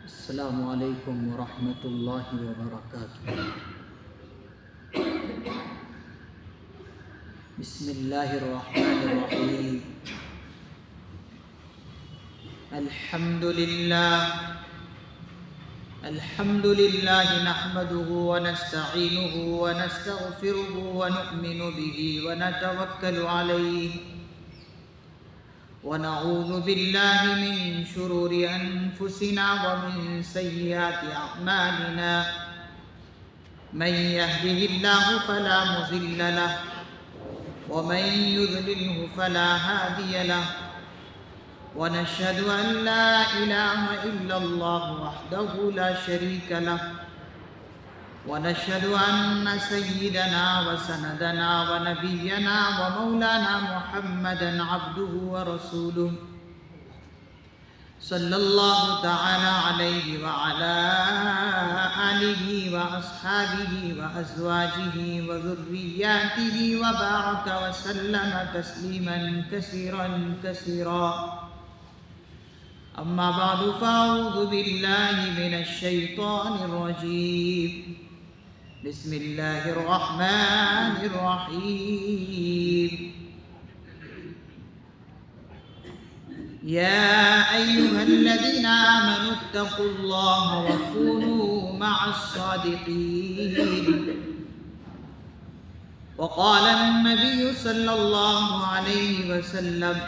السلام علیکم ورحمۃ اللہ وبرکاتہ۔ بسم اللہ الرحمن الرحیم۔ الحمد للہ نحمده ونستعینه ونستغفره ونؤمن به ونتوکل علیہ ونعوذ باللہ من شرور انفسنا ومن سیئات اعمالنا من يهده الله فلا مضل له ومن يضلله فلا هادي له ونشهد ان لا اله الا الله وحده لا شريك له ونشهد أن سيدنا وسندنا ونبينا ومولانا محمدا عبده ورسوله صلى الله تعالى عليه وعلى آله وأصحابه وأزواجه وذرياته وبارك وسلم تسليما كثيرا كثيرا. أما بعد فأعوذ بالله من الشيطان الرجيم. بسم الله الرحمن الرحيم. يا أيها الذين آمنوا اتقوا الله وكونوا مع الصادقين. وقال النبي صلى الله عليه وسلم: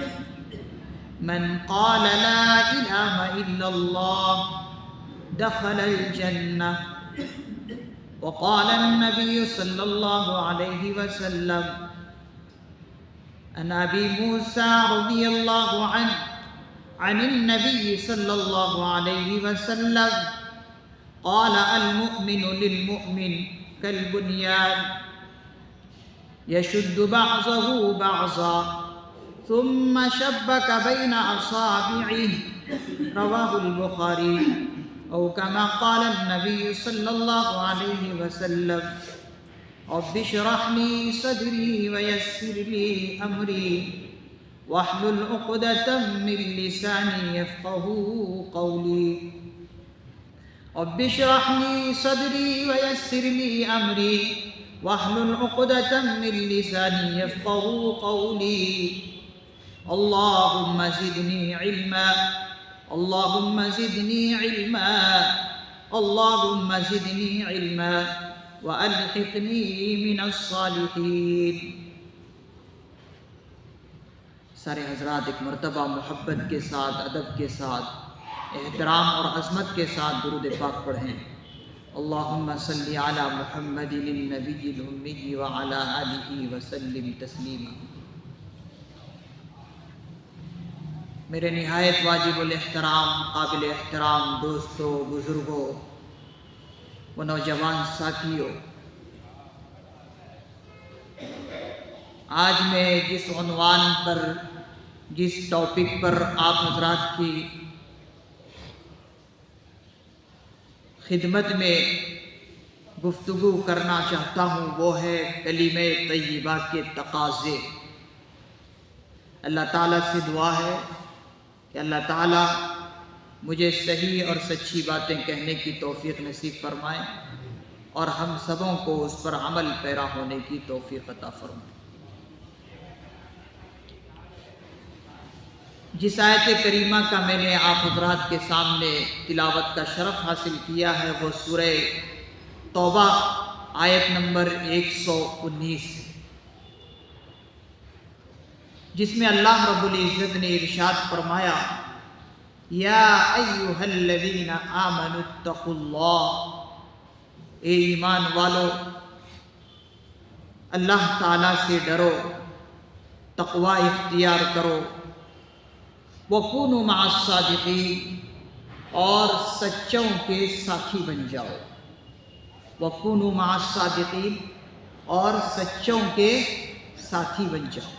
من قال لا إله إلا الله دخل الجنة. وقال النبي صلى الله عليه وسلم: عن أبي موسى رضي الله عنه عن النبي صلى الله عليه وسلم قال: المؤمن للمؤمن كالبنيان يشد بعضه بعضا ثم شبك بين أصابعه. رواه البخاري. أو كما قال النبي صلى الله عليه وسلم: رب اشرح لي صدري ويسر لي أمري واحلل عقدة من لساني يفقهوا قولي. رب اشرح لي صدري ويسر لي أمري واحلل عقدة من لساني يفقهوا قولي. اللهم زدني علما اللهم زدني علما اللهم زدني علما وألحقني من الصالحين. سارے حضرات ایک مرتبہ محبت کے ساتھ، ادب کے ساتھ، احترام اور عظمت کے ساتھ درود پاک پڑھیں. اللہم صلی علی محمد النبی الامی وعلی آلہ وسلم تسلیما. میرے نہایت واجب الاحترام، قابل احترام دوستوں، بزرگوں و نوجوان ساتھیوں، آج میں جس عنوان پر، جس ٹاپک پر آپ حضرات کی خدمت میں گفتگو کرنا چاہتا ہوں وہ ہے کلمہ طیبہ کے تقاضے. اللہ تعالیٰ سے دعا ہے کہ اللہ تعالیٰ مجھے صحیح اور سچی باتیں کہنے کی توفیق نصیب فرمائے اور ہم سبوں کو اس پر عمل پیرا ہونے کی توفیق عطا فرمائے. جس آیت کریمہ کا میں نے آپ حضرات کے سامنے تلاوت کا شرف حاصل کیا ہے وہ سورہ توبہ آیت نمبر 119، جس میں اللہ رب العزت نے ارشاد فرمایا: یا ایھا الذین آمنوا اتقوا اللہ. اے ایمان والو، اللہ تعالیٰ سے ڈرو، تقوی اختیار کرو. وَكُونُوا مَعَ الصَّادِقِينَ، اور سچوں کے ساتھی بن جاؤ. وَكُونُوا مَعَ الصَّادِقِينَ، اور سچوں کے ساتھی بن جاؤ.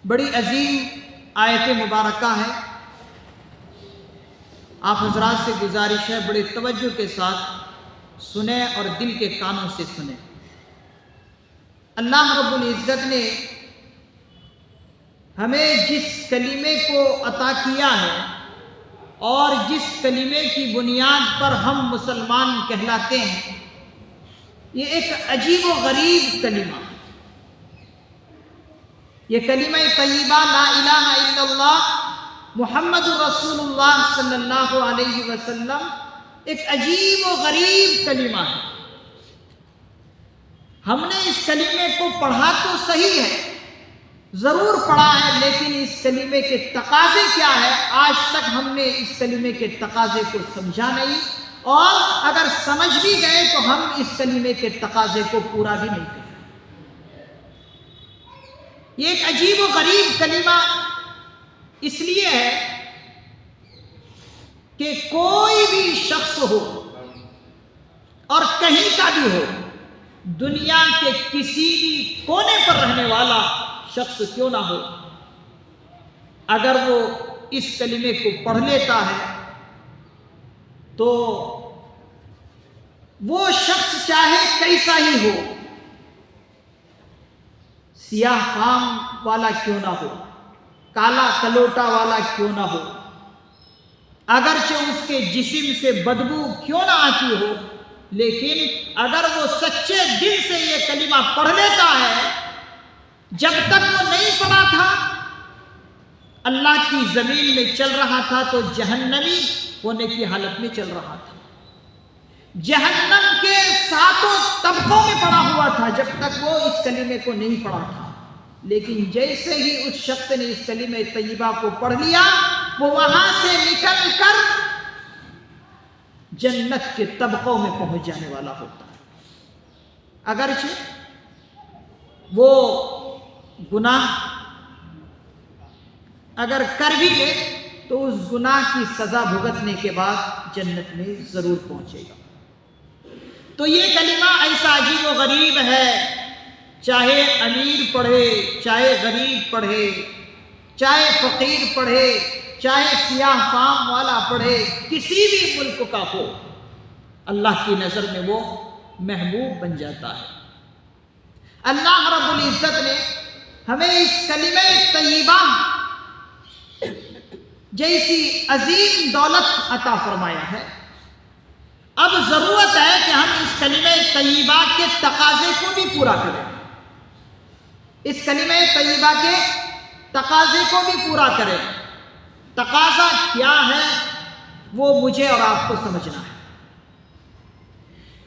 بڑی عظیم آیت مبارکہ ہے. آپ حضرات سے گزارش ہے بڑی توجہ کے ساتھ سنیں اور دل کے کانوں سے سنیں. اللہ رب العزت نے ہمیں جس کلمے کو عطا کیا ہے اور جس کلمے کی بنیاد پر ہم مسلمان کہلاتے ہیں، یہ ایک عجیب و غریب کلمہ، یہ کلمہ طیبہ لا الہ الا اللہ محمد رسول اللہ صلی اللہ علیہ وسلم ایک عجیب و غریب کلمہ ہے۔ ہم نے اس کلمے کو پڑھا تو صحیح ہے، ضرور پڑھا ہے، لیکن اس کلمے کے تقاضے کیا ہے آج تک ہم نے اس کلمے کے تقاضے کو سمجھا نہیں، اور اگر سمجھ بھی گئے تو ہم اس کلمے کے تقاضے کو پورا بھی نہیں کریں۔ یہ ایک عجیب و غریب کلمہ اس لیے ہے کہ کوئی بھی شخص ہو اور کہیں کا بھی ہو، دنیا کے کسی بھی کونے پر رہنے والا شخص کیوں نہ ہو، اگر وہ اس کلمے کو پڑھ لیتا ہے تو وہ شخص چاہے کیسا ہی ہو، سیاہ فام والا کیوں نہ ہو، کالا کلوٹا والا کیوں نہ ہو، اگرچہ اس کے جسم سے بدبو کیوں نہ آتی ہو، لیکن اگر وہ سچے دل سے یہ کلمہ پڑھ لیتا ہے، جب تک وہ نہیں پڑھا تھا اللہ کی زمین میں چل رہا تھا تو جہنمی ہونے کی حالت میں چل رہا تھا، جہنم کے 7 طبقوں میں پڑا ہوا تھا جب تک وہ اس کلمے کو نہیں پڑھا تھا، لیکن جیسے ہی اس شخص نے اس کلمہ طیبہ کو پڑھ لیا، وہ وہاں سے نکل کر جنت کے طبقوں میں پہنچ جانے والا ہوتا ہے۔ اگرچہ وہ گناہ اگر کر بھی لے تو اس گناہ کی سزا بھگتنے کے بعد جنت میں ضرور پہنچے گا۔ تو یہ کلمہ ایسا عجیب و غریب ہے، چاہے امیر پڑھے، چاہے غریب پڑھے، چاہے فقیر پڑھے، چاہے سیاہ فام والا پڑھے، کسی بھی ملک کا ہو، اللہ کی نظر میں وہ محبوب بن جاتا ہے۔ اللہ رب العزت نے ہمیں اس کلمہ طیبہ جیسی عظیم دولت عطا فرمایا ہے، اب ضرورت ہے کہ ہم اس کلمہ طیبہ کے تقاضے کو بھی پورا کریں، اس کلمہ طیبہ کے تقاضے کو بھی پورا کریں۔ تقاضا کیا ہے وہ مجھے اور آپ کو سمجھنا ہے۔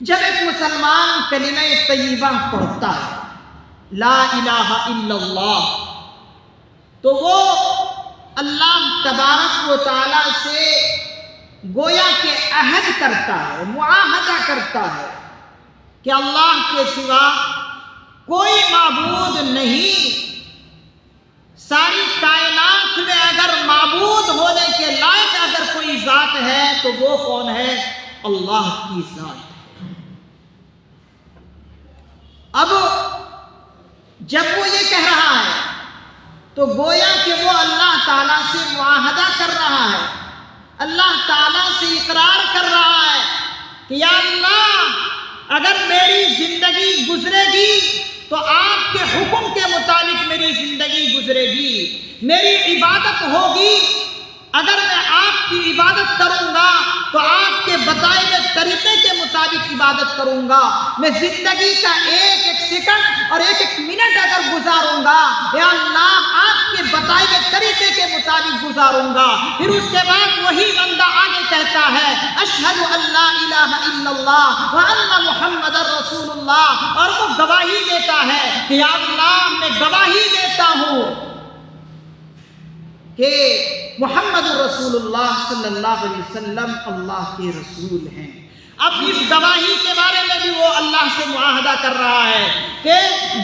جب ایک مسلمان کلمہ طیبہ پڑھتا ہے لا الہ الا اللہ، تو وہ اللہ تبارک و تعالی سے گویا کہ عہد کرتا ہے، معاہدہ کرتا ہے کہ اللہ کے سوا کوئی معبود نہیں، ساری کائنات میں اگر معبود ہونے کے لائق اگر کوئی ذات ہے تو وہ کون ہے؟ اللہ کی ذات۔ اب جب وہ یہ کہہ رہا ہے تو گویا کہ وہ اللہ تعالیٰ سے معاہدہ کر رہا ہے، اللہ تعالیٰ سے اقرار کر رہا ہے کہ یا اللہ اگر میری زندگی گزرے گی تو آپ کے حکم کے مطابق میری زندگی گزرے گی، میری عبادت ہوگی، اگر میں آپ کی عبادت کروں گا تو آپ کے بتائے ہوئے طریقے کے مطابق عبادت کروں گا، میں زندگی کا ایک ایک سیکنڈ اور ایک ایک منٹ اگر گزاروں گا یا اللہ آپ کے بتائے ہوئے طریقے کے مطابق گزاروں گا۔ پھر اس کے بعد وہی بندہ آگے کہتا ہے اشہد ان لا الہ الا اللہ وان محمد رسول اللہ، اور وہ گواہی دیتا ہے کہ یا اللہ میں گواہی دیتا ہوں کہ محمد رسول اللہ صلی اللہ علیہ وسلم اللہ کے رسول ہیں۔ اب اس گواہی کے بارے میں بھی وہ اللہ سے معاہدہ کر رہا ہے کہ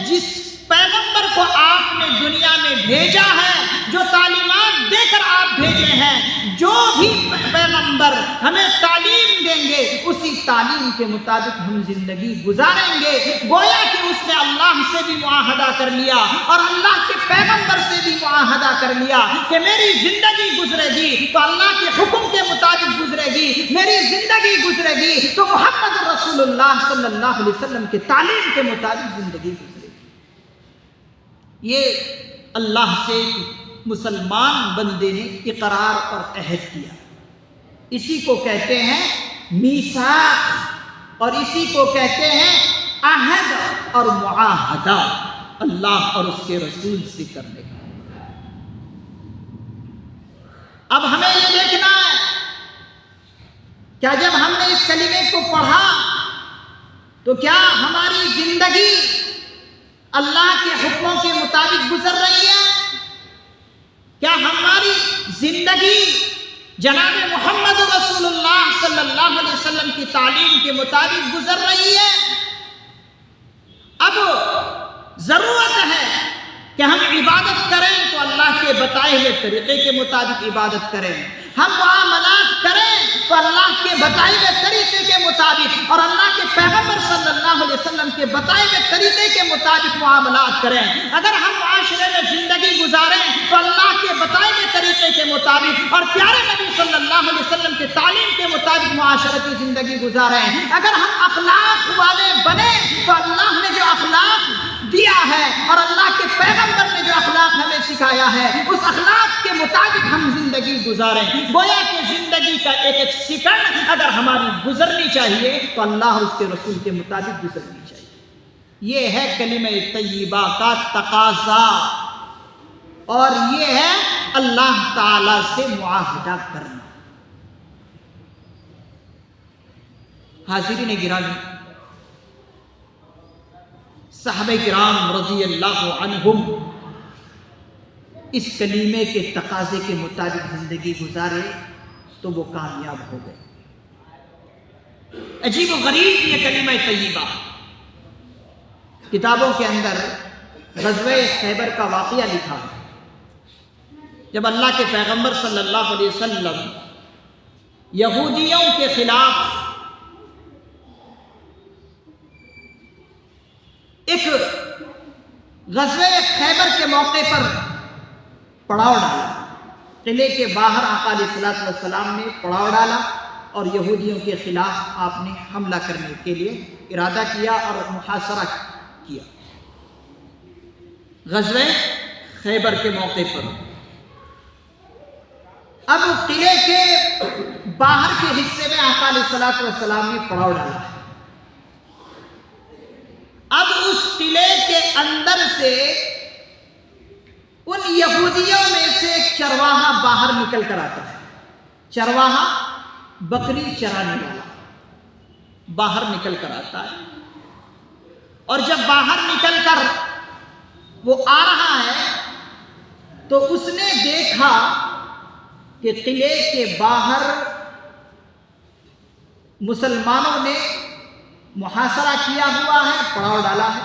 جس پیغمبر کو آپ نے دنیا میں بھیجا ہے، جو تعلیمات دے کر آپ بھیجے ہیں، جو بھی پیغمبر ہمیں تعلیم دیں گے اسی تعلیم کے مطابق ہم زندگی گزاریں گے۔ گویا کہ اس نے اللہ سے بھی معاہدہ کر لیا اور اللہ کے پیغمبر سے بھی معاہدہ کر لیا کہ میری زندگی گزرے گی تو اللہ کے حکم کے مطابق گزرے گی، میری زندگی گزرے گی تو محمد رسول اللہ صلی اللہ علیہ وسلم کے تعلیم کے مطابق زندگی گزرے گی۔ یہ اللہ سے مسلمان بندے نے اقرار اور عہد کیا۔ اسی کو کہتے ہیں میثاق، اور اسی کو کہتے ہیں عہد اور معاہدہ اللہ اور اس کے رسول سے کرنے کا۔ اب ہمیں یہ دیکھنا ہے کیا جب ہم نے اس کلمے کو پڑھا تو کیا ہماری زندگی اللہ کے حکموں کے مطابق گزر رہی ہے؟ کیا ہماری زندگی جناب محمد رسول اللہ صلی اللہ علیہ وسلم کی تعلیم کے مطابق گزر رہی ہے؟ اب ضرورت ہے کہ ہم عبادت کریں تو اللہ کے بتائے ہوئے طریقے کے مطابق عبادت کریں، ہم معاملات کریں تو اللہ کے بتائے ہوئے طریقے کے مطابق اور اللہ کے پیغمبر صلی اللہ علیہ وسلم کے بتائے ہوئے طریقے کے مطابق معاملات کریں۔ اگر ہم معاشرے میں زندگی گزاریں تو اللہ کے بتائے ہوئے طریقے کے مطابق اور پیارے نبی صلی اللہ علیہ وسلم کے تعلیم کے مطابق معاشرتی زندگی گزاریں۔ اگر ہم اخلاق والے بنیں تو اللہ نے جو اخلاق دیا ہے اور اللہ کے پیغمبر نے جو اخلاق ہمیں سکھایا ہے اس اخلاق کے مطابق ہم زندگی گزاریں۔ گویا کہ زندگی کا ایک ایک سیکنڈ اگر ہماری گزرنی چاہیے تو اللہ اور اس کے رسول کے مطابق گزرنی چاہیے۔ یہ ہے کلمہ طیبہ کا تقاضا، اور یہ ہے اللہ تعالی سے معاہدہ کرنا۔ حاضرین گرامی، صحابہ کرام رضی اللہ عنہم اس کلمے کے تقاضے کے مطابق زندگی گزارے تو وہ کامیاب ہو گئے۔ عجیب و غریب یہ کلمہ طیبہ، کتابوں کے اندر غزوہ خیبر کا واقعہ لکھا ہے، جب اللہ کے پیغمبر صلی اللہ علیہ وسلم یہودیوں کے خلاف ایک غزوہ خیبر کے موقع پر پڑاؤ ڈالا، قلعے کے باہر آقا علیہ الصلوۃ والسلام نے پڑاؤ ڈالا اور یہودیوں کے خلاف آپ نے حملہ کرنے کے لیے ارادہ کیا اور محاصرہ کیا۔ غزوہ خیبر کے موقع پر اب قلعے کے باہر کے حصے میں آقا علیہ الصلوۃ والسلام نے پڑاؤ ڈالا۔ اب اس قلعے کے اندر سے ان یہودیوں میں سے ایک چرواہا باہر نکل کر آتا ہے۔ چرواہا بکری چرانے والا باہر نکل کر آتا ہے، اور جب باہر نکل کر وہ آ رہا ہے تو اس نے دیکھا کہ قلعے کے باہر مسلمانوں نے محاصرہ کیا ہوا ہے، پڑاؤ ڈالا ہے،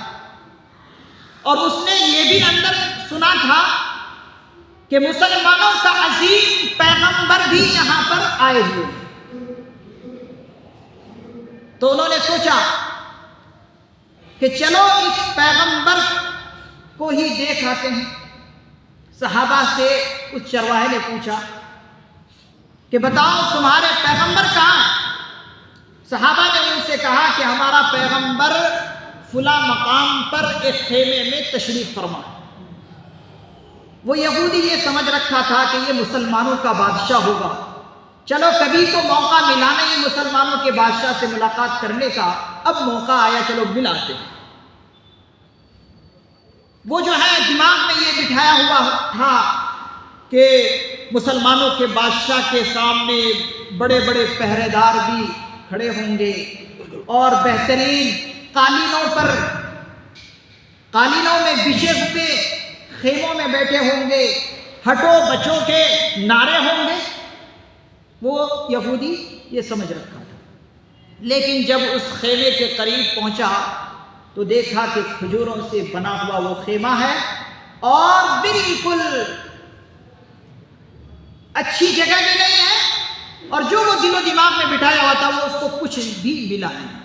اور اس نے یہ بھی اندر سنا تھا کہ مسلمانوں کا عظیم پیغمبر بھی یہاں پر آئے ہوئے ہیں۔ تو انہوں نے سوچا کہ چلو اس پیغمبر کو ہی دیکھ آتے ہیں۔ صحابہ سے اس چرواہے نے پوچھا کہ بتاؤ تمہارے پیغمبر کہاں ہیں؟ صحابہ نے ان سے کہا کہ ہمارا پیغمبر فلاں مقام پر ایک خیمے میں تشریف فرما ہے۔ وہ یہودی یہ سمجھ رکھا تھا کہ یہ مسلمانوں کا بادشاہ ہوگا، چلو کبھی تو موقع ملا نہیں مسلمانوں کے بادشاہ سے ملاقات کرنے کا، اب موقع آیا چلو مل آتے ہیں۔ وہ جو ہے دماغ میں یہ بٹھایا ہوا تھا کہ مسلمانوں کے بادشاہ کے سامنے بڑے بڑے پہرے دار بھی کھڑے ہوں گے اور بہترین قالینوں میں بچھے ہوئے خیموں میں بیٹھے ہوں گے، ہٹو بچوں کے نعرے ہوں گے۔ وہ یہودی یہ سمجھ رکھا تھا، لیکن جب اس خیمے کے قریب پہنچا تو دیکھا کہ کھجوروں سے بنا ہوا وہ خیمہ ہے اور بالکل اچھی جگہ بھی نہیں ہے، اور جو وہ دل و دماغ میں بٹھایا ہوا تھا وہ اس کو کچھ بھی ملا نہیں۔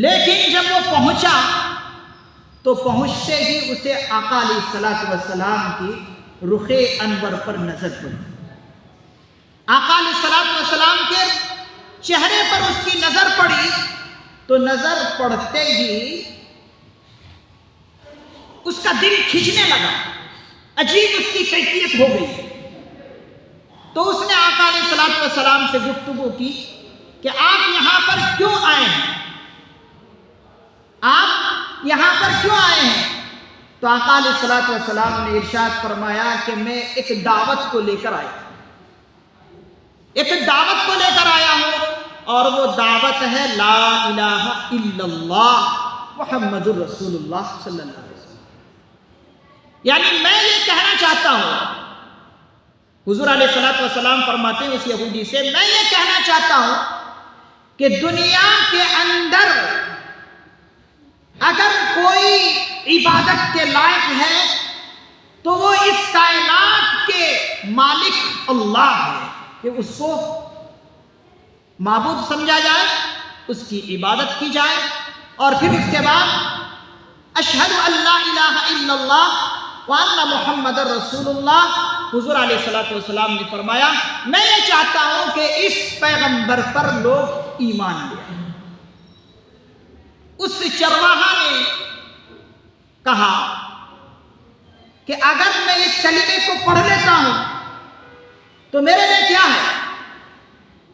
لیکن جب وہ پہنچا تو پہنچتے ہی اسے آقا علیہ الصلوۃ والسلام کی رخ انور پر نظر پڑی۔ آقا علیہ الصلوۃ والسلام کے چہرے پر اس کی نظر پڑی تو نظر پڑتے ہی اس کا دل کھنچنے لگا، عجیب اس کی کیفیت ہو گئی۔ تو اس نے آقا علیہ الصلوۃ والسلام سے گفتگو کی کہ آپ یہاں پر کیوں آئے ہیں؟ آپ یہاں پر کیوں آئے ہیں؟ تو آقا علیہ الصلوۃ والسلام نے ارشاد فرمایا کہ میں ایک دعوت کو لے کر آیا ہوں، ایک دعوت کو لے کر آیا ہوں، اور وہ دعوت ہے لا الہ الا اللہ محمد الرسول اللہ صلی اللہ علیہ وسلم۔ یعنی میں یہ کہنا چاہتا ہوں، حضور علیہ الصلوۃ والسلام فرماتے ہیں اس یہودی سے، میں یہ کہنا چاہتا ہوں کہ دنیا کے اندر اگر کوئی عبادت کے لائق ہے تو وہ اس کائنات کے مالک اللہ ہے، کہ اس کو معبود سمجھا جائے، اس کی عبادت کی جائے، اور پھر اس کے بعد اشہد ان لا الہ الا اللہ وان محمد رسول اللہ۔ حضور علیہ الصلوۃ والسلام نے فرمایا میں یہ چاہتا ہوں کہ اس پیغمبر پر لوگ ایمان لے آئیں۔ اس چرواہا نے کہا کہ اگر میں اس کلمے کو پڑھ لیتا ہوں تو میرے لیے کیا ہے؟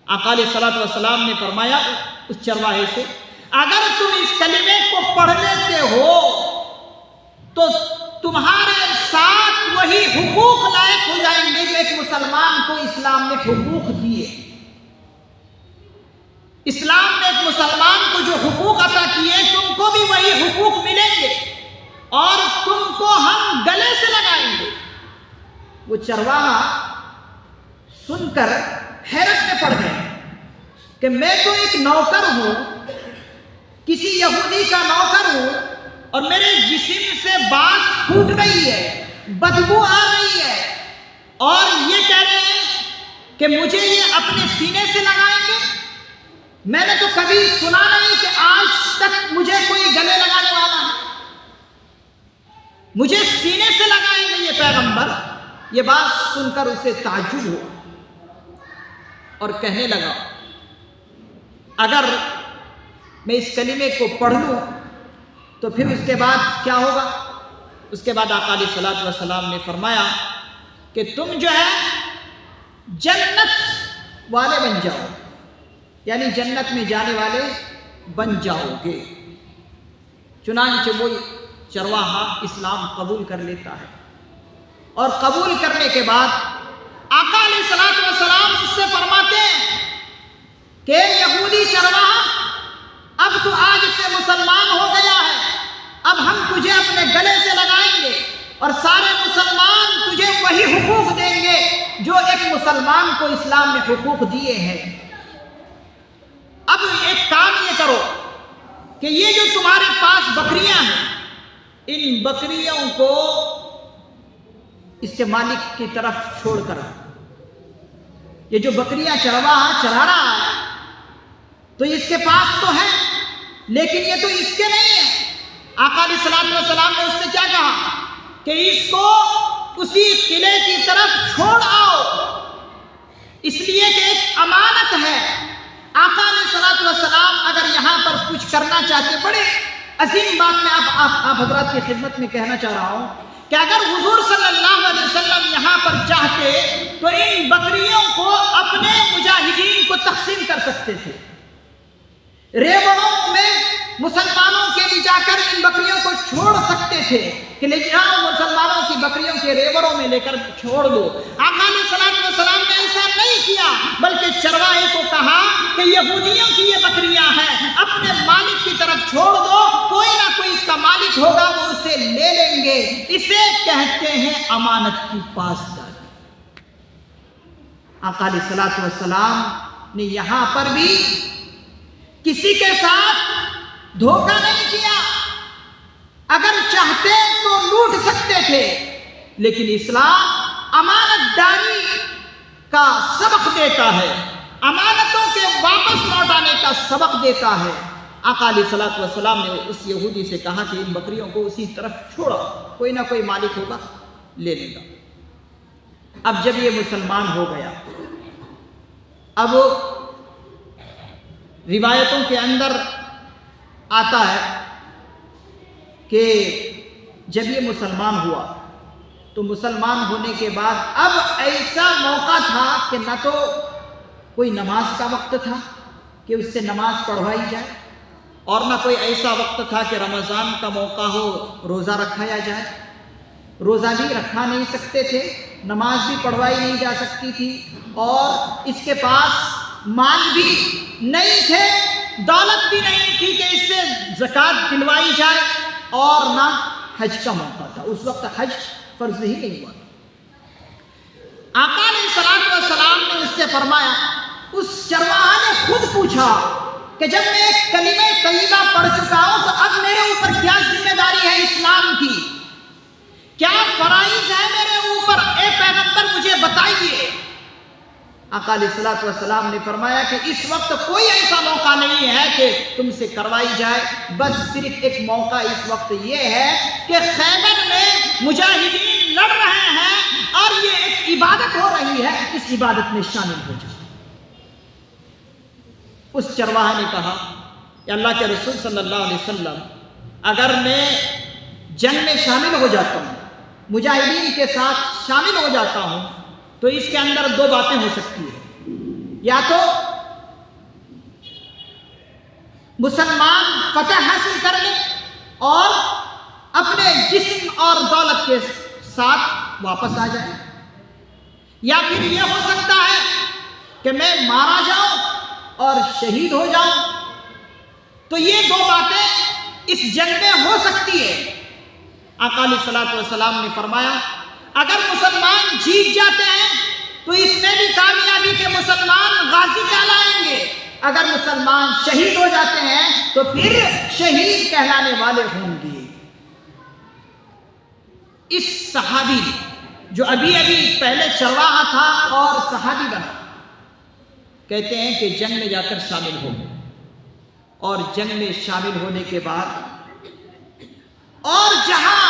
آقا علیہ الصلوۃ والسلام نے فرمایا اس چرواہے سے، اگر تم اس کلمے کو پڑھ لیتے ہو تو تمہارے ساتھ وہی حقوق لائق ہو جائیں گے جو ایک مسلمان کو اسلام نے حقوق دیے۔ اسلام نے ایک مسلمان کو جو حقوق عطا کیے تم کو بھی وہی حقوق ملیں گے، اور تم کو ہم گلے سے لگائیں گے۔ وہ چرواہا سن کر حیرت میں پڑ گئے کہ میں تو ایک نوکر ہوں، کسی یہودی کا نوکر ہوں، اور میرے جسم سے بانس پھوٹ رہی ہے، بدبو آ رہی ہے، اور یہ کہہ رہے ہیں کہ مجھے یہ اپنے سینے سے لگائیں گے۔ میں نے تو کبھی سنا نہیں کہ آج تک مجھے کوئی گلے لگانے والا ہے، مجھے سینے سے لگائیں گے یہ پیغمبر۔ یہ بات سن کر اسے تعجب ہوا اور کہنے لگا اگر میں اس کلمے کو پڑھ لوں تو پھر اس کے بعد کیا ہوگا؟ اس کے بعد آقا علیہ الصلوۃ والسلام نے فرمایا کہ تم جو ہے جنت والے بن جاؤ، یعنی جنت میں جانے والے بن جاؤ گے۔ چنانچہ وہ چرواہا اسلام قبول کر لیتا ہے، اور قبول کرنے کے بعد آقا علیہ الصلوۃ والسلام اس سے فرماتے ہیں کہ یہودی چرواہا اب تو آج سے مسلمان ہو گیا ہے، اب ہم تجھے اپنے گلے سے لگائیں گے اور سارے مسلمان تجھے وہی حقوق دیں گے جو ایک مسلمان کو اسلام نے حقوق دیے ہیں۔ اب ایک کام یہ کرو کہ یہ جو تمہارے پاس بکریاں ہیں، ان بکریوں کو اس کے مالک کی طرف چھوڑ کر، یہ جو بکریاں چرواہا چرا رہا ہے تو اس کے پاس تو ہے لیکن یہ تو اس کے نہیں ہے۔ آقا علیہ الصلوۃ والسلام نے اس سے کیا کہا کہ اس کو اسی قلعے کی طرف چھوڑ آؤ، اس لیے کہ ایک امانت ہے۔ آقا علیہ الصلوۃ والسلام اگر یہاں پر کچھ کرنا چاہتے، بڑے عظیم بات میں آپ حضرات کی خدمت میں کہنا چاہ رہا ہوں کہ اگر حضور صلی اللہ علیہ وسلم یہاں پر چاہتے تو ان بکریوں کو اپنے مجاہدین کو تقسیم کر سکتے تھے، ریوڑوں میں مسلمانوں کے لے جا کر ان بکریوں کو چھوڑ سکتے تھے کہ لے جاؤ مسلمانوں کی بکریوں کے ریوڑوں میں لے کر چھوڑ دو۔ آقا علیہ الصلوۃ والسلام نے ایسا نہیں کیا، بلکہ چرواہے کو کہا کہ یہودیوں کی یہ بکریاں ہیں، اپنے مالک کی طرف چھوڑ دو، کوئی نہ کوئی اس کا مالک ہوگا وہ اسے لے لیں گے۔ اسے کہتے ہیں امانت کی پاسداری۔ آقا علیہ الصلوۃ والسلام نے یہاں پر بھی کسی کے ساتھ دھوکہ نہیں کیا، اگر چاہتے تو لوٹ سکتے تھے، لیکن اسلام امانت داری کا سبق دیتا ہے، امانتوں کے واپس لوٹانے کا سبق دیتا ہے۔ آقا علیہ الصلوۃ والسلام نے اس یہودی سے کہا کہ ان بکریوں کو اسی طرف چھوڑا، کوئی نہ کوئی مالک ہوگا لے لے گا۔ اب جب یہ مسلمان ہو گیا، اب روایتوں کے اندر آتا ہے کہ جب یہ مسلمان ہوا تو مسلمان ہونے کے بعد اب ایسا موقع تھا کہ نہ تو کوئی نماز کا وقت تھا کہ اس سے نماز پڑھوائی جائے، اور نہ کوئی ایسا وقت تھا کہ رمضان کا موقع ہو روزہ رکھایا جائے۔ روزہ بھی رکھا نہیں سکتے تھے، نماز بھی پڑھوائی نہیں جا سکتی تھی، اور اس کے پاس مال بھی نہیں تھے، دولت بھی نہیں تھی کہ اس سے زکوٰۃ دلوائی جائے، اور نہ حج کا موقع تھا، اس وقت حج فرض ہی نہیں ہوا تھا۔ آقا علیہ الصلوۃ والسلام نے اس سے فرمایا، اس چرواہا نے خود پوچھا کہ جب میں ایک کلمہ طیبہ پڑھ چکا ہوں تو اب میرے اوپر کیا ذمہ داری ہے اسلام کی، کیا فرائض ہے میرے اوپر، اے پیغمبر مجھے بتائیے۔ آقا علیہ الصلوۃ والسلام نے فرمایا کہ اس وقت کوئی ایسا موقع نہیں ہے کہ تم سے کروائی جائے، بس صرف ایک موقع اس وقت یہ ہے کہ خیبر میں مجاہدین لڑ رہے ہیں اور یہ ایک عبادت ہو رہی ہے، اس عبادت میں شامل ہو جائے۔ اس چرواہے نے کہا کہ اللہ کے رسول صلی اللہ علیہ وسلم، اگر میں جنگ میں شامل ہو جاتا ہوں، مجاہدین کے ساتھ شامل ہو جاتا ہوں، تو اس کے اندر دو باتیں ہو سکتی ہیں، یا تو مسلمان فتح حاصل کر لے اور اپنے جسم اور دولت کے ساتھ واپس آ جائے، یا پھر یہ ہو سکتا ہے کہ میں مارا جاؤں اور شہید ہو جاؤں۔ تو یہ دو باتیں اس جنگ میں ہو سکتی ہے۔ آقا علیہ الصلوۃ والسلام نے فرمایا، اگر مسلمان جیت جاتے ہیں تو اس میں بھی کامیابی کے مسلمان غازی کہلائیں گے، اگر مسلمان شہید ہو جاتے ہیں تو پھر شہید کہلانے والے ہوں گے۔ اس صحابی جو ابھی پہلے چرواہا تھا اور صحابی بنا، کہتے ہیں کہ جنگ میں جا کر شامل ہو گئے، اور جنگ میں شامل ہونے کے بعد اور جہاں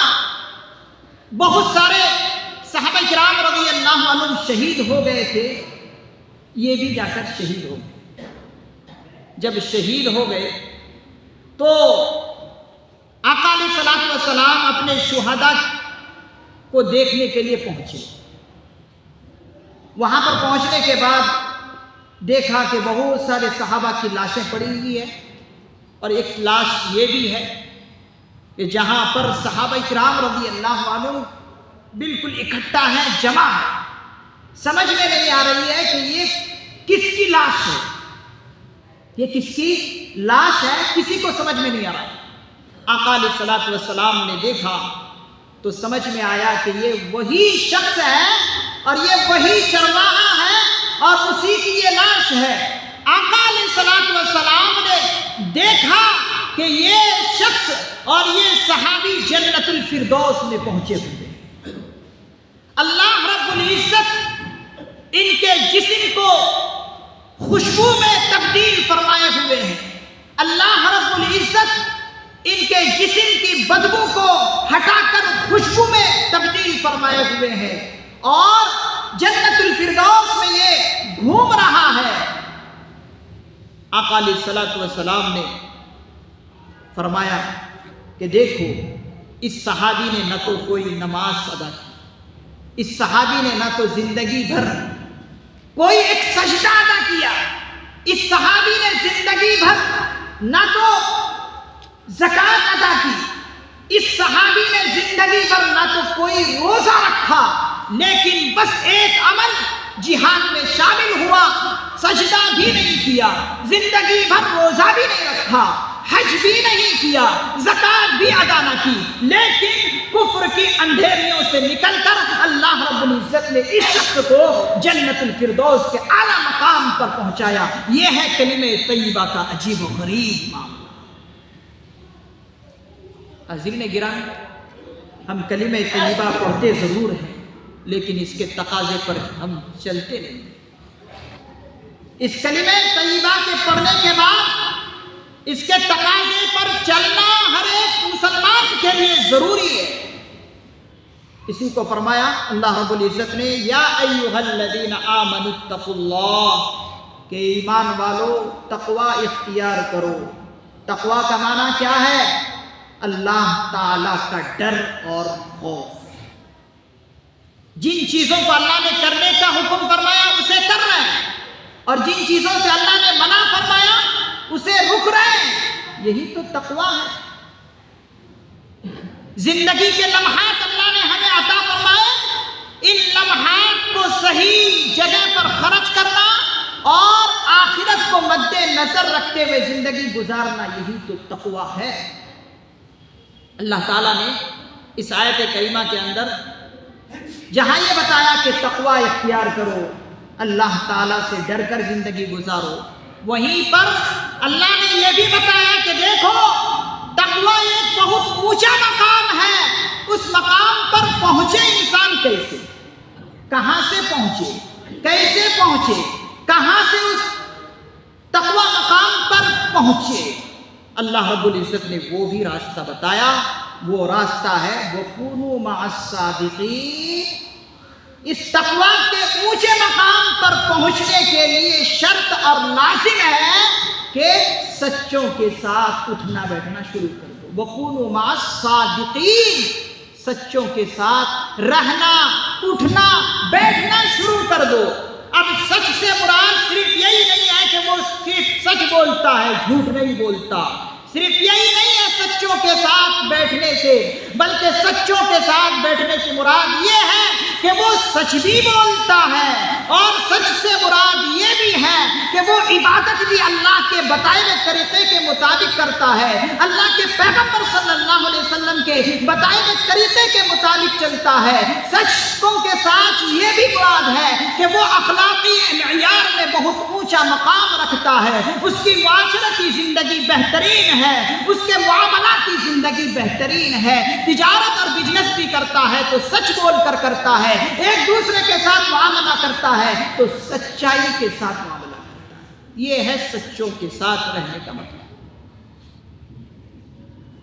بہت سارے صحابہ کرام رضی اللہ عنہم شہید ہو گئے تھے، یہ بھی جا کر شہید ہو گئے۔ جب شہید ہو گئے تو آقا علیہ الصلوۃ والسلام اپنے شہداء کو دیکھنے کے لیے پہنچے۔ وہاں پر پہنچنے کے بعد دیکھا کہ بہت سارے صحابہ کی لاشیں پڑی ہوئی ہیں، اور ایک لاش یہ بھی ہے کہ جہاں پر صحابہ کرام رضی اللہ عنہ بالکل اکٹھا ہے، جمع ہے، سمجھ میں نہیں آ رہی ہے کہ یہ کس کی لاش ہے، یہ کس کی لاش ہے، کسی کو سمجھ میں نہیں آ رہا۔ آقا علیہ الصلوۃ والسلام نے دیکھا تو سمجھ میں آیا کہ یہ وہی شخص ہے اور یہ وہی چرواہا ہے اور اسی کی یہ لاش ہے۔ آقا علیہ الصلوۃ والسلام نے دیکھا کہ یہ شخص اور یہ صحابی جنت الفردوس میں پہنچے ہوئے، اللہ رب العزت ان کے جسم کو خوشبو میں تبدیل فرمائے ہوئے ہیں، اللہ رب العزت ان کے جسم کی بدبو کو ہٹا کر خوشبو میں تبدیل فرمائے ہوئے ہیں، اور جنت الفردوس میں یہ گھوم رہا ہے۔ آقا علیہ الصلوۃ والسلام نے فرمایا کہ دیکھو، اس صحابی نے نہ تو کوئی نماز ادا کی، اس صحابی نے نہ تو زندگی بھر کوئی ایک سجدہ ادا کیا، اس صحابی نے زندگی بھر نہ تو زکوٰۃ ادا کی، اس صحابی نے زندگی بھر نہ تو کوئی روزہ رکھا، لیکن بس ایک عمل جہاد میں شامل ہوا، سجدہ بھی نہیں کیا، زندگی بھر روزہ بھی نہیں رکھا، حج بھی نہیں کیا، زکوٰۃ بھی ادا نہ کی، لیکن کفر کی اندھیریوں سے نکل کر اللہ رب العزت نے اس شخص کو جنت الفردوس کے اعلیٰ مقام پر پہنچایا۔ یہ ہے کلمہ طیبہ کا عجیب و غریب معاملہ۔ عزیزان گرامی، ہم کلمہ طیبہ پڑھتے ضرور ہیں، لیکن اس کے تقاضے پر ہم چلتے نہیں۔ اس کلمہ طیبہ کے پڑھنے کے بعد اس کے تقاضے پر چلنا ہر ایک مسلمان کے لیے ضروری ہے۔ اسی کو فرمایا اللہ رب العزت نے، یا ایھا الذین آمنوا اتقوا اللہ، کہ ایمان والو تقوی اختیار کرو۔ تقوی کا معنی کیا ہے؟ اللہ تعالی کا ڈر اور خوف۔ جن چیزوں کو اللہ نے کرنے کا حکم فرمایا اسے کر رہے ہیں، اور جن چیزوں سے اللہ نے منع فرمایا اسے رک رہے ہیں۔ یہی تو تقویٰ ہے۔ زندگی کے لمحات اللہ نے ہمیں عطا فرمائے، ان لمحات کو صحیح جگہ پر خرچ کرنا اور آخرت کو مد نظر رکھتے ہوئے زندگی گزارنا، یہی تو تقویٰ ہے۔ اللہ تعالیٰ نے اس آیت کریمہ کے اندر جہاں یہ بتایا کہ تقویٰ اختیار کرو، اللہ تعالیٰ سے ڈر کر زندگی گزارو، وہیں پر اللہ نے یہ بھی بتایا کہ دیکھو تقویٰ ایک بہت اونچا مقام ہے، اس مقام پر پہنچے انسان کیسے، کہاں سے پہنچے، کیسے پہنچے، کہاں سے اس تقویٰ مقام پر پہنچے؟ اللہ رب العزت نے وہ بھی راستہ بتایا، وہ راستہ ہے وَكُونُوا مَعَ الصَّادِقِينَ۔ اس تقویٰ کے اونچے مقام پر پہنچنے کے لیے شرط اور لازم ہے کہ سچوں کے ساتھ اٹھنا بیٹھنا شروع کر دو۔ وَكُونُوا مَعَ الصَّادِقِينَ، سچوں کے ساتھ رہنا، اٹھنا بیٹھنا شروع کر دو۔ اب سچ سے مراد صرف یہی نہیں ہے کہ وہ صرف سچ بولتا ہے، جھوٹ نہیں بولتا، صرف یہی نہیں ہے سچوں کے ساتھ بیٹھنے سے، بلکہ سچوں کے ساتھ بیٹھنے سے مراد یہ ہے کہ وہ سچ بھی بولتا ہے، اور سچ سے مراد یہ بھی ہے کہ وہ عبادت بھی اللہ کے بتائے ہوئے طریقے کے مطابق کرتا ہے، اللہ کے پیغمبر صلی اللہ علیہ وسلم کے بتائے ہوئے طریقے کے مطابق چلتا ہے۔ سچوں کے ساتھ یہ بھی مراد ہے کہ وہ اخلاقی معیار میں بہت اونچا مقام رکھتا ہے، اس کی معاشرتی زندگی بہترین ہے، اس کے معاملاتی زندگی بہترین ہے، تجارت اور بزنس بھی کرتا ہے تو سچ بول کر کرتا ہے، ایک دوسرے کے ساتھ معاملہ کرتا ہے تو سچائی کے ساتھ معاملہ کرتا ہے۔ یہ ہے سچوں کے ساتھ رہنے کا مطلب۔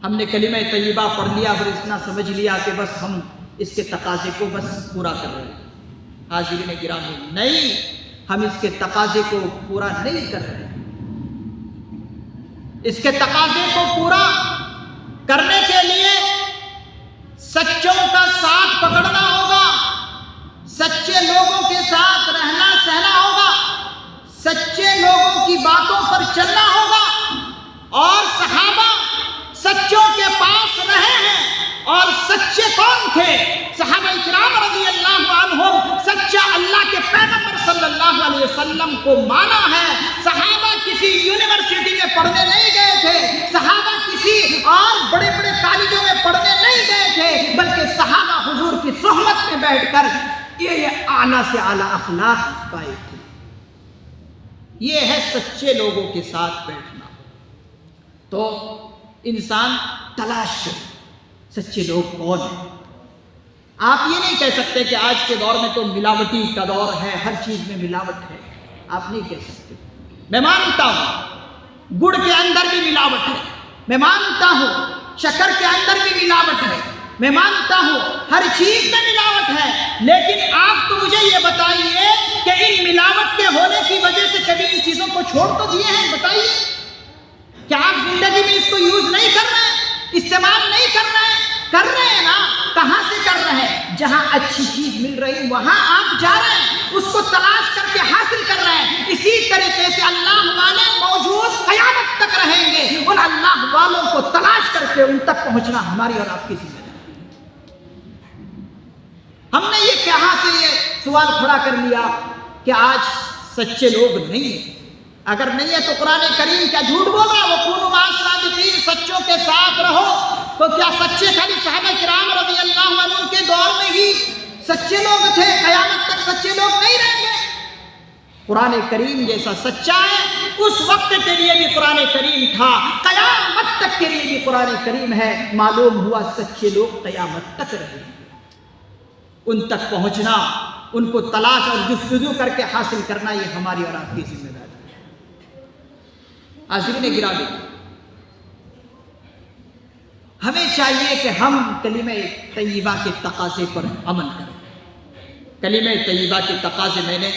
ہم نے کلمہ طیبہ پڑھ لیا اور اتنا سمجھ لیا کہ بس ہم اس کے تقاضے کو بس پورا کر رہے ہیں۔ حاضرین گرامی، نہیں، ہم اس کے تقاضے کو پورا نہیں کر رہے ہیں۔ اس کے تقاضے کو پورا کرنے کے لیے سچوں کا ساتھ پکڑنا ہوگا، سچے لوگوں کے ساتھ رہنا سہنا ہوگا، سچے لوگوں کی باتوں پر چلنا ہوگا۔ اور صحابہ سچوں کے پاس رہے ہیں، اور سچے کون تھے؟ صحابہ کرام رضی اللہ عنہم سچا اللہ کے پیغمبر صلی اللہ علیہ وسلم کو مانا ہے۔ صحابہ کسی یونیورسٹی میں پڑھنے نہیں گئے تھے، صحابہ کسی اور بڑے بڑے کالجوں میں پڑھنے نہیں گئے تھے، بلکہ صحابہ حضور کی صحبت میں بیٹھ کر یہ اعلیٰ سے اعلیٰ اخلاق پائے تھے۔ یہ ہے سچے لوگوں کے ساتھ بیٹھنا۔ تو انسان تلاش کرے سچے لوگ کون ہیں۔ آپ یہ نہیں کہہ سکتے کہ آج کے دور میں تو ملاوٹی کا دور ہے، ہر چیز میں ملاوٹ ہے، آپ نہیں کہہ سکتے۔ میں مانتا ہوں گڑ کے اندر بھی ملاوٹ ہے، میں مانتا ہوں شکر کے اندر بھی ملاوٹ ہے، میں مانتا ہوں ہر چیز میں ملاوٹ ہے، لیکن آپ تو مجھے یہ بتائیے کہ ان ملاوٹ کے ہونے کی وجہ سے کبھی ان چیزوں کو چھوڑ تو دیے ہیں؟ بتائیے، کیا آپ زندگی میں اس کو یوز نہیں کر رہے ہیں، استعمال نہیں کر رہے ہیں؟ کر رہے ہیں نا۔ کہاں سے کر رہے ہیں؟ جہاں اچھی چیز مل رہی وہاں آپ جا رہے ہیں، اس کو تلاش کر کے حاصل کر رہے ہیں۔ اسی طریقے سے اللہ والے موجود قیامت تک رہیں گے، ان اللہ والوں کو تلاش کر کے ان تک پہنچنا ہماری اور آپ کی ذمہ داری۔ ہم نے یہ کہاں سے یہ سوال کھڑا کر لیا کہ آج سچے لوگ نہیں ہیں؟ اگر نہیں ہے تو قرآن کریم کیا جھوٹ بول رہا ہے؟ وَكُونُوا مَعَ الصَّادِقِينَ، سچوں کے ساتھ رہو۔ تو کیا سچے خالی صحابہ کرام رضی اللہ عنہ کے دور میں ہی سچے لوگ تھے؟ قیامت تک سچے لوگ نہیں رہیں گے؟ قرآن کریم جیسا سچا ہے اس وقت کے لیے بھی قرآن کریم تھا، قیامت تک کے لیے بھی قرآن کریم ہے۔ معلوم ہوا سچے لوگ قیامت تک رہیں گے، ان تک پہنچنا، ان کو تلاش اور جستجو کر کے حاصل کرنا، یہ ہماری اور آپ کی ذمہ داری ہے۔ حاضرین گرامی، ہمیں چاہیے کہ ہم کلمہ طیبہ کے تقاضے پر عمل کریں۔ کلمہ طیبہ کے تقاضے میں نے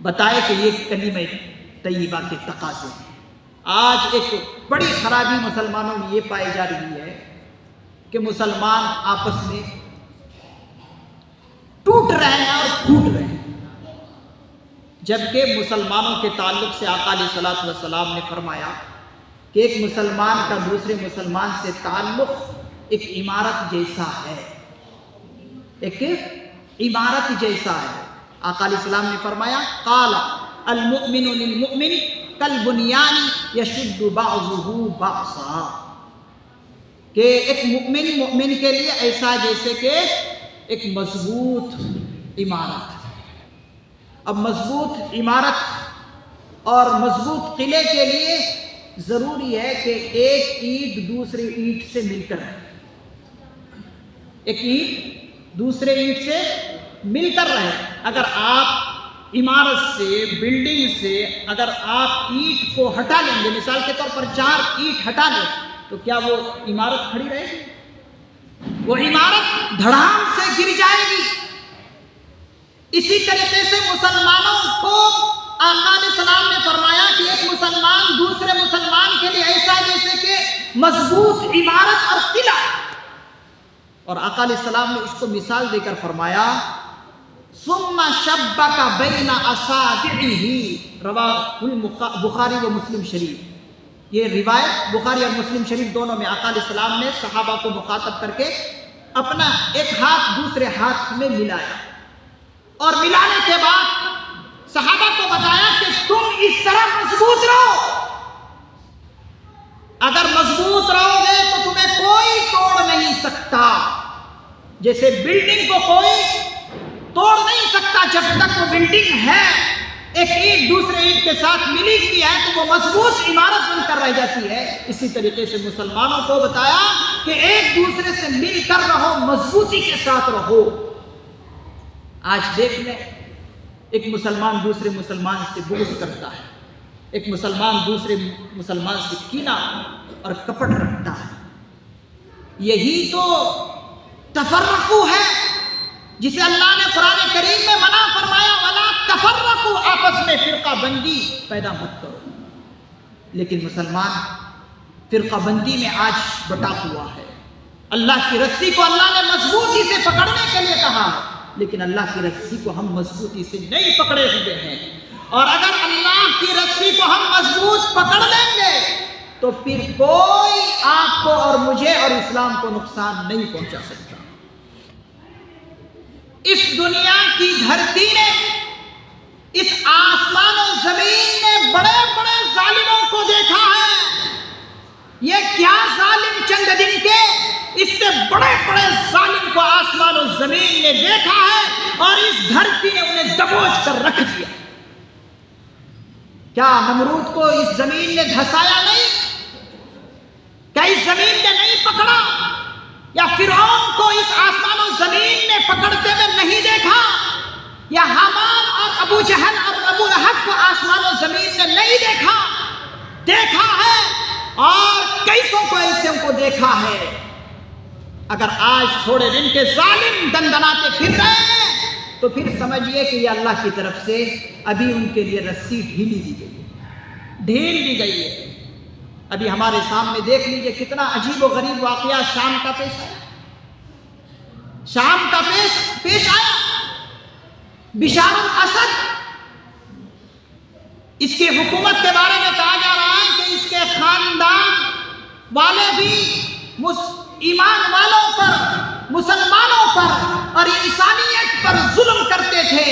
بتایا کہ یہ کلمہ طیبہ کے تقاضے ہیں۔ آج ایک بڑی خرابی مسلمانوں میں یہ پائی جا رہی ہے کہ مسلمان آپس میں ٹوٹ رہے ہیں اور پھوٹ رہے ہیں، جبکہ مسلمانوں کے تعلق سے آقا علیہ الصلوۃ والسلام نے فرمایا کہ ایک مسلمان کا دوسرے مسلمان سے تعلق ایک عمارت جیسا ہے، ایک عمارت جیسا ہے۔ آقا علیہ السلام نے فرمایا قال المؤمن للمؤمن کالبنیان یشد بعضہ بعضا، کہ ایک مومن مومن کے لیے ایسا جیسے کہ ایک مضبوط عمارت۔ اب مضبوط عمارت اور مضبوط قلعے کے لیے ضروری ہے کہ ایک اینٹ دوسری اینٹ سے مل کر رہے، ایک اینٹ دوسرے اینٹ سے مل کر رہے۔ اگر آپ عمارت سے، بلڈنگ سے اگر آپ اینٹ کو ہٹا لیں گے، مثال کے طور پر 4 اینٹ ہٹا لیں، تو کیا وہ عمارت کھڑی رہے گی؟ وہ عمارت دھڑام سے گر جائے گی۔ اسی طریقے سے مسلمانوں کو آقا علیہ السلام نے فرمایا کہ ایک مسلمان دوسرے مسلمان کے لیے ایسا جیسے کہ مضبوط عمارت اور قلعہ۔ اور آقا علیہ السلام نے اس کو مثال دے کر فرمایا ثم شبک بین اصابعہ، رواہ بخاری و مسلم شریف۔ یہ روایت بخاری اور مسلم شریف دونوں میں آقا علیہ السلام نے صحابہ کو مخاطب کر کے اپنا ایک ہاتھ دوسرے ہاتھ میں ملایا، اور ملانے کے بعد صحابہ کو بتایا کہ تم اس طرح مضبوط رہو، اگر مضبوط رہو گے تو تمہیں کوئی توڑ نہیں سکتا۔ جیسے بلڈنگ کو کوئی توڑ نہیں سکتا جب تک وہ بلڈنگ ہے، ایک اینٹ دوسرے اینٹ کے ساتھ ملی ہوئی ہے تو وہ مضبوط عمارت بن کر رہ جاتی ہے۔ اسی طریقے سے مسلمانوں کو بتایا کہ ایک دوسرے سے مل کر رہو، مضبوطی کے ساتھ رہو۔ آج دیکھ لیں، ایک مسلمان دوسرے مسلمان سے بغض کرتا ہے، ایک مسلمان دوسرے مسلمان سے کینہ اور کپٹ رکھتا ہے۔ یہی تو تفرقو ہے جسے اللہ نے قرآن کریم میں منع فرمایا وَلَا تَفَرَّقُوا، آپس میں فرقہ بندی پیدا مت کرو۔ لیکن مسلمان فرقہ بندی میں آج بٹا ہوا ہے۔ اللہ کی رسی کو اللہ نے مضبوطی سے پکڑنے کے لیے کہا، لیکن اللہ کی رسی کو ہم مضبوطی سے نہیں پکڑے ہوئے ہیں۔ اور اگر اللہ کی رسی کو ہم مضبوط پکڑ لیں گے تو پھر کوئی آپ کو اور مجھے اور اسلام کو نقصان نہیں پہنچا سکتا۔ اس دنیا کی دھرتی نے، اس آسمان و زمین نے بڑے بڑے ظالموں کو دیکھا ہے۔ یہ کیا ظالم چند دن کے، اس سے بڑے بڑے ظالم کو آسمان و زمین نے دیکھا ہے، اور اس دھرتی نے انہیں دبوچ کر رکھ دیا۔ کیا نمرود کو اس زمین نے دھسایا نہیں؟ کیا اس زمین نے نہیں پکڑا؟ یا فرعون کو اس آسمان و زمین نے پکڑتے ہوئے نہیں دیکھا؟ یا حامان اور ابو جہل اور ابو لہب کو آسمان و زمین نے نہیں دیکھا؟ دیکھا ہے، اور کیسوں کو ایسے کو دیکھا ہے۔ اگر آج تھوڑے دن کے ظالم دندناتے پھر رہے ہیں تو پھر سمجھئے کہ یہ اللہ کی طرف سے ابھی ان کے لیے رسی ڈھیلی دی گئی ہے، ڈھیل دی گئی ہے۔ ابھی ہمارے سامنے دیکھ لیجئے کتنا عجیب و غریب واقعہ شام کا پیش آیا، شام کا پیش آیا۔ بشار الاسد، اس کی حکومت کے بارے میں کہا جا رہا ہے کہ اس کے خاندان والے بھی ایمان والوں پر، مسلمانوں پر اور انسانیت پر ظلم کرتے تھے۔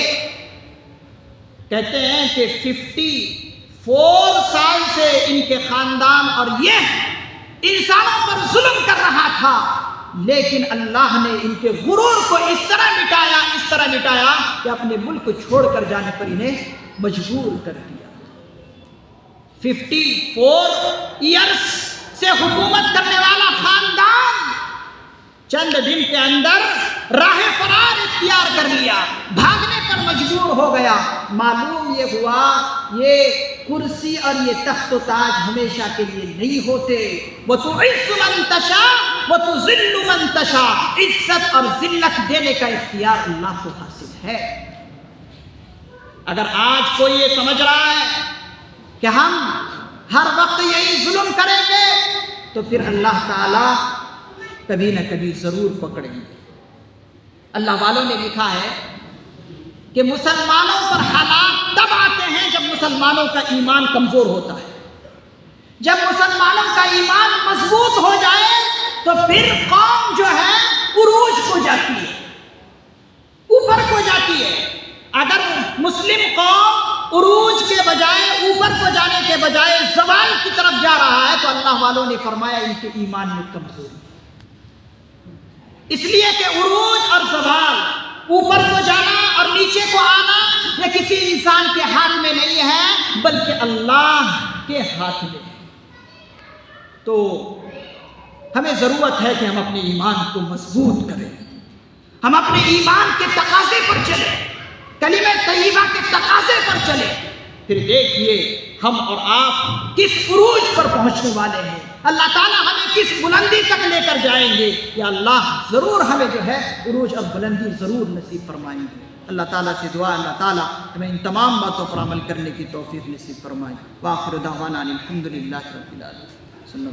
کہتے ہیں کہ 54 سال سے ان کے خاندان اور یہ انسانوں پر ظلم کر رہا تھا، لیکن اللہ نے ان کے غرور کو اس طرح مٹایا کہ اپنے ملک کو چھوڑ کر جانے پر انہیں مجبور کر دیا۔ 54 ایئرز سے حکومت کرنے والا خاندان چند دن کے اندر راہ فرار اختیار کر لیا، بھاگنے پر مجبور ہو گیا۔ معلوم یہ ہوا یہ کرسی اور یہ تخت و تاج ہمیشہ کے لیے نہیں ہوتے۔ وَتُعِزُّ مَن تَشَاءُ وَتُذِلُّ مَن تَشَاءُ، عزت اور ذلت دینے کا اختیار اللہ کو حاصل ہے۔ اگر آج کوئی یہ سمجھ رہا ہے کہ ہم ہر وقت یہی ظلم کریں گے تو پھر اللہ تعالیٰ کبھی نہ کبھی ضرور پکڑیں گے۔ اللہ والوں نے لکھا ہے کہ مسلمانوں پر حالات تب آتے ہیں جب مسلمانوں کا ایمان کمزور ہوتا ہے. جب مسلمانوں کا ایمان مضبوط ہو جائے تو پھر قوم جو ہے عروج کو جاتی ہے، اوپر کو جاتی ہے. اگر مسلم قوم عروج کے بجائے، اوپر کو جانے کے بجائے زوال کی طرف جا رہا ہے تو اللہ والوں نے فرمایا ان کے ایمان میں کمزوری. اس لیے کہ عروج اور زوال، اوپر کو جانا اور نیچے کو آنا، یہ کسی انسان کے ہاتھ میں نہیں ہے بلکہ اللہ کے ہاتھ میں ہے. تو ہمیں ضرورت ہے کہ ہم اپنے ایمان کو مضبوط کریں، ہم اپنے ایمان کے تقاضے پر چلیں، کلمہ طیبہ کے تقاضے پر چلیں. پھر دیکھیے ہم اور آپ کس عروج پر پہنچنے والے ہیں. اللہ تعالیٰ ہمیں کس بلندی تک لے کر جائیں گے. یا اللہ ضرور ہمیں جو ہے عروج اور بلندی ضرور نصیب فرمائیں گے. اللہ تعالیٰ سے دعا اللہ تعالیٰ ہمیں ان تمام باتوں پر عمل کرنے کی توفیق نصیب فرمائے. وآخر دعوانا الحمدللہ رب العالمین.